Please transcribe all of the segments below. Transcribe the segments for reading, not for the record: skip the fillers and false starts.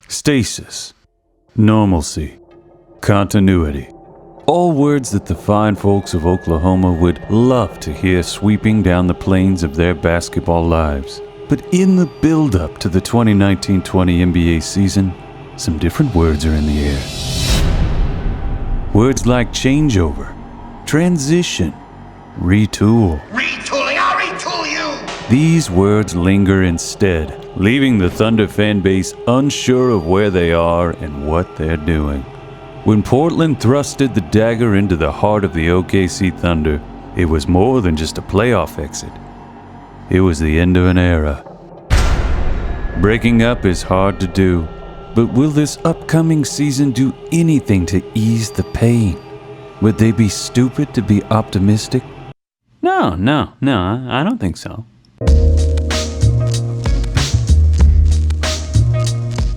Stasis, normalcy, continuity. All words that the fine folks of Oklahoma would love to hear sweeping down the plains of their basketball lives. But in the build-up to the 2019-20 NBA season, some different words are in the air. Words like changeover, transition, retool. Retooling, I'll retool you! These words linger instead, leaving the Thunder fan base unsure of where they are and what they're doing. When Portland thrusted the dagger into the heart of the OKC Thunder, it was more than just a playoff exit. It was the end of an era. Breaking up is hard to do, but will this upcoming season do anything to ease the pain? Would they be stupid to be optimistic? No, I don't think so.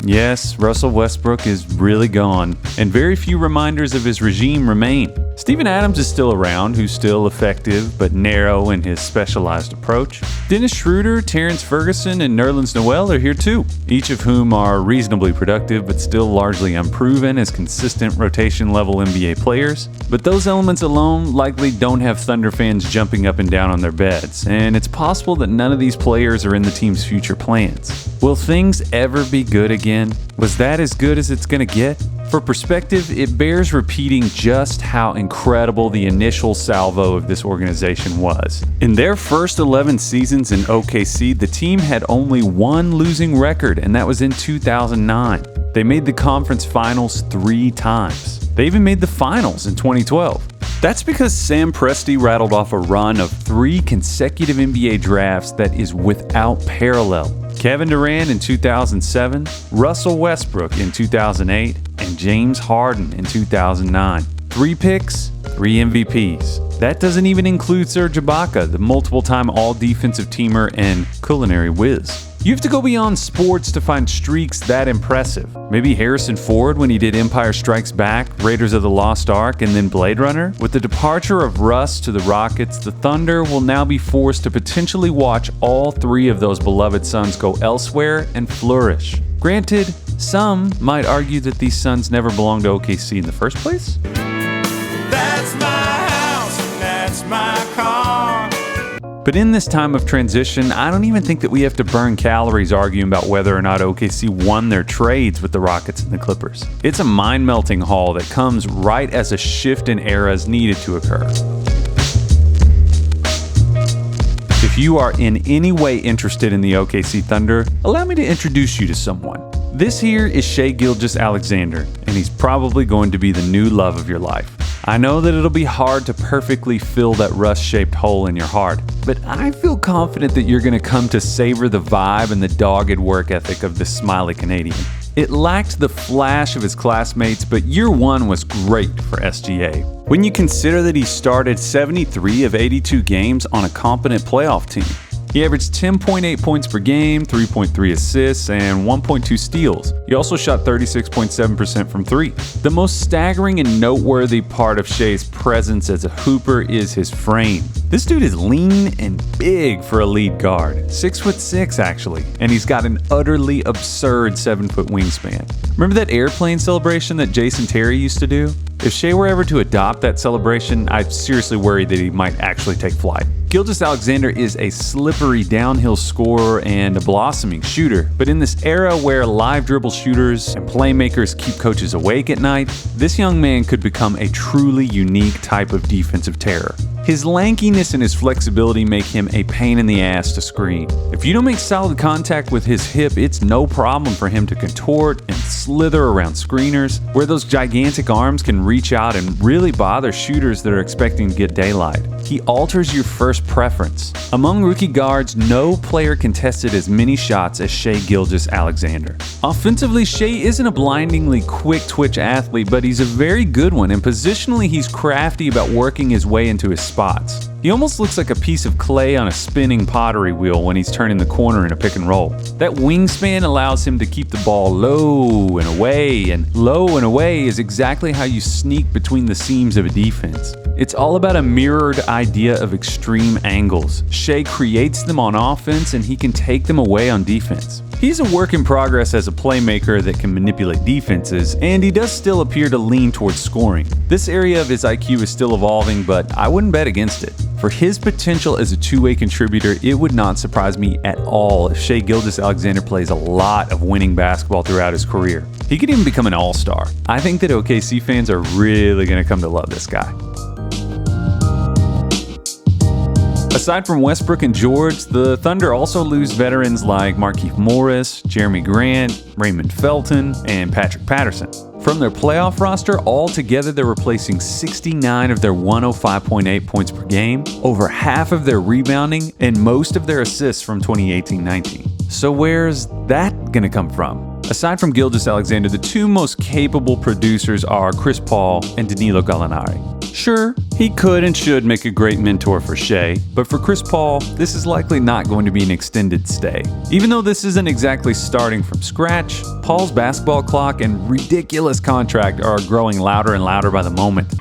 Yes, Russell Westbrook is really gone, and very few reminders of his regime remain. Steven Adams is still around, who's still effective but narrow in his specialized approach. Dennis Schroeder, Terrence Ferguson, and Nerlens Noel are here too, each of whom are reasonably productive but still largely unproven as consistent rotation-level NBA players. But those elements alone likely don't have Thunder fans jumping up and down on their beds, and it's possible that none of these players are in the team's future plans. Will things ever be good again? Was that as good as it's gonna get? For perspective, it bears repeating just how incredible the initial salvo of this organization was. In their first 11 seasons in OKC, the team had only one losing record, and that was in 2009. They made the conference finals 3 times. They even made the finals in 2012. That's because Sam Presti rattled off a run of 3 consecutive NBA drafts that is without parallel. Kevin Durant in 2007, Russell Westbrook in 2008, and James Harden in 2009. 3 picks, 3 MVPs. That doesn't even include Serge Ibaka, the multiple-time all-defensive teamer and culinary whiz. You have to go beyond sports to find streaks that impressive. Maybe Harrison Ford when he did Empire Strikes Back, Raiders of the Lost Ark, and then Blade Runner. With the departure of Russ to the Rockets, the Thunder will now be forced to potentially watch all 3 of those beloved sons go elsewhere and flourish. Granted, some might argue that these sons never belonged to OKC in the first place. That's my house and that's my car. But in this time of transition, I don't even think that we have to burn calories arguing about whether or not OKC won their trades with the Rockets and the Clippers. It's a mind-melting haul that comes right as a shift in eras needed to occur. If you are in any way interested in the OKC Thunder, allow me to introduce you to someone. This here is Shai Gilgeous-Alexander, and he's probably going to be the new love of your life. I know that it'll be hard to perfectly fill that rust-shaped hole in your heart, but I feel confident that you're going to come to savor the vibe and the dogged work ethic of this smiley Canadian. It lacked the flash of his classmates, but year 1 was great for SGA. When you consider that he started 73 of 82 games on a competent playoff team. He averaged 10.8 points per game, 3.3 assists, and 1.2 steals. He also shot 36.7% from 3. The most staggering and noteworthy part of Shai's presence as a hooper is his frame. This dude is lean and big for a lead guard. 6'6" actually, and he's got an utterly absurd 7-foot wingspan. Remember that airplane celebration that Jason Terry used to do? If Shai were ever to adopt that celebration, I seriously worry that he might actually take flight. Gilgeous-Alexander is a slippery downhill scorer and a blossoming shooter, but in this era where live dribble shooters and playmakers keep coaches awake at night, this young man could become a truly unique type of defensive terror. His lankiness and his flexibility make him a pain in the ass to screen. If you don't make solid contact with his hip, it's no problem for him to contort and slither around screeners, where those gigantic arms can reach out and really bother shooters that are expecting to get daylight. He alters your first preference. Among rookie guards, no player contested as many shots as Shai Gilgeous-Alexander. Offensively, Shai isn't a blindingly quick twitch athlete, but he's a very good one, and positionally he's crafty about working his way into his spots. He almost looks like a piece of clay on a spinning pottery wheel when he's turning the corner in a pick and roll. That wingspan allows him to keep the ball low and low and away is exactly how you sneak between the seams of a defense. It's all about a mirrored idea of extreme angles. Shai creates them on offense and he can take them away on defense. He's a work in progress as a playmaker that can manipulate defenses, and he does still appear to lean towards scoring. This area of his IQ is still evolving, but I wouldn't bet against it. For his potential as a two-way contributor, it would not surprise me at all if Shai Gilgeous-Alexander plays a lot of winning basketball throughout his career. He could even become an all-star. I think that OKC fans are really going to come to love this guy. Aside from Westbrook and George, the Thunder also lose veterans like Markieff Morris, Jeremy Grant, Raymond Felton, and Patrick Patterson. From their playoff roster, altogether they're replacing 69 of their 105.8 points per game, over half of their rebounding, and most of their assists from 2018-19. So where's that going to come from? Aside from Gilgeous-Alexander, the two most capable producers are Chris Paul and Danilo Gallinari. Sure, he could and should make a great mentor for Shai, but for Chris Paul, this is likely not going to be an extended stay. Even though this isn't exactly starting from scratch, Paul's basketball clock and ridiculous contract are growing louder and louder by the moment.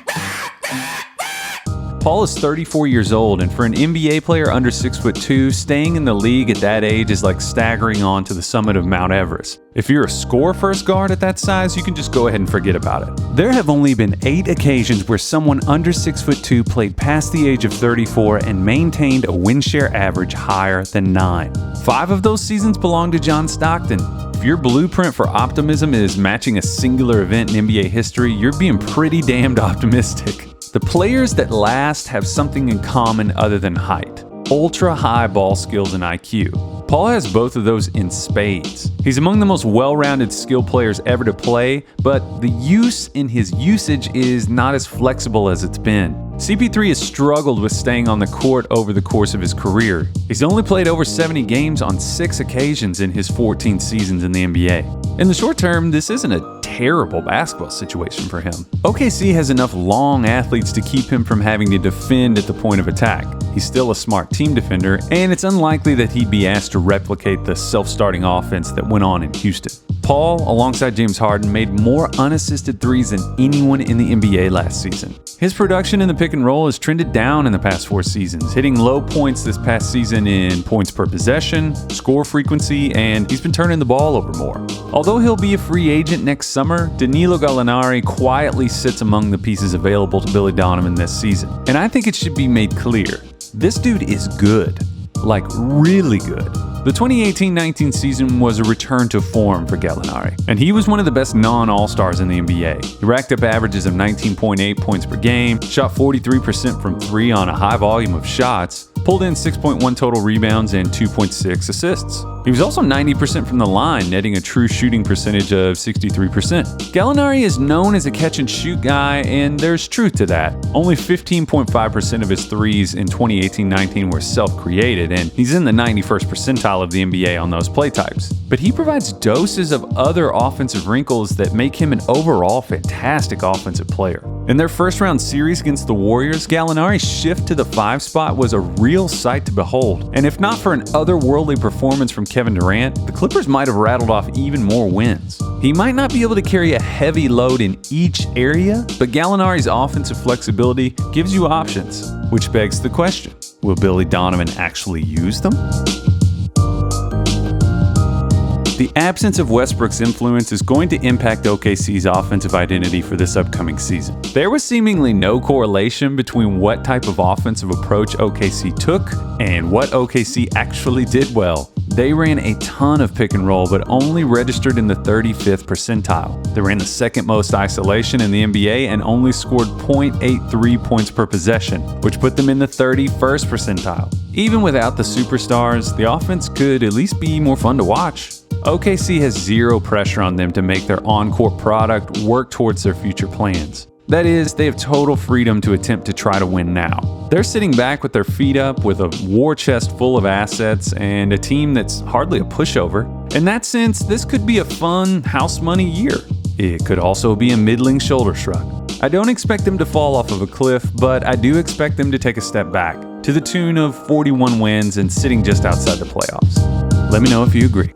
Paul is 34 years old, and for an NBA player under 6'2", staying in the league at that age is like staggering on to the summit of Mount Everest. If you're a score-first guard at that size, you can just go ahead and forget about it. There have only been 8 occasions where someone under 6'2" played past the age of 34 and maintained a win share average higher than 9. 5 of those seasons belong to John Stockton. If your blueprint for optimism is matching a singular event in NBA history, you're being pretty damned optimistic. The players that last have something in common other than height: ultra-high ball skills and IQ. Paul has both of those in spades. He's among the most well-rounded skill players ever to play, but the use in his usage is not as flexible as it's been. CP3 has struggled with staying on the court over the course of his career. He's only played over 70 games on 6 occasions in his 14 seasons in the NBA. In the short term, this isn't a terrible basketball situation for him. OKC has enough long athletes to keep him from having to defend at the point of attack. He's still a smart team defender, and it's unlikely that he'd be asked to replicate the self-starting offense that went on in Houston. Paul, alongside James Harden, made more unassisted threes than anyone in the NBA last season. His production in the pick and roll has trended down in the past 4 seasons, hitting low points this past season in points per possession, score frequency, and he's been turning the ball over more. Although he'll be a free agent next summer, Danilo Gallinari quietly sits among the pieces available to Billy Donovan this season. And I think it should be made clear, this dude is good. Like, really good. The 2018-19 season was a return to form for Gallinari, and he was one of the best non-All-Stars in the NBA. He racked up averages of 19.8 points per game, shot 43% from 3 on a high volume of shots, pulled in 6.1 total rebounds and 2.6 assists. He was also 90% from the line, netting a true shooting percentage of 63%. Gallinari is known as a catch-and-shoot guy, and there's truth to that. Only 15.5% of his threes in 2018-19 were self-created, and he's in the 91st percentile of the NBA on those play types. But he provides doses of other offensive wrinkles that make him an overall fantastic offensive player. In their first-round series against the Warriors, Gallinari's shift to the 5 spot was a real sight to behold, and if not for an otherworldly performance from Kevin Durant, the Clippers might have rattled off even more wins. He might not be able to carry a heavy load in each area, but Gallinari's offensive flexibility gives you options, which begs the question, will Billy Donovan actually use them? The absence of Westbrook's influence is going to impact OKC's offensive identity for this upcoming season. There was seemingly no correlation between what type of offensive approach OKC took and what OKC actually did well. They ran a ton of pick and roll, but only registered in the 35th percentile. They ran the second most isolation in the NBA and only scored 0.83 points per possession, which put them in the 31st percentile. Even without the superstars, the offense could at least be more fun to watch. OKC has zero pressure on them to make their on-court product work towards their future plans. That is, they have total freedom to attempt to try to win now. They're sitting back with their feet up with a war chest full of assets and a team that's hardly a pushover. In that sense, this could be a fun house money year. It could also be a middling shoulder shrug. I don't expect them to fall off of a cliff, but I do expect them to take a step back. to the tune of 41 wins and sitting just outside the playoffs. Let me know if you agree.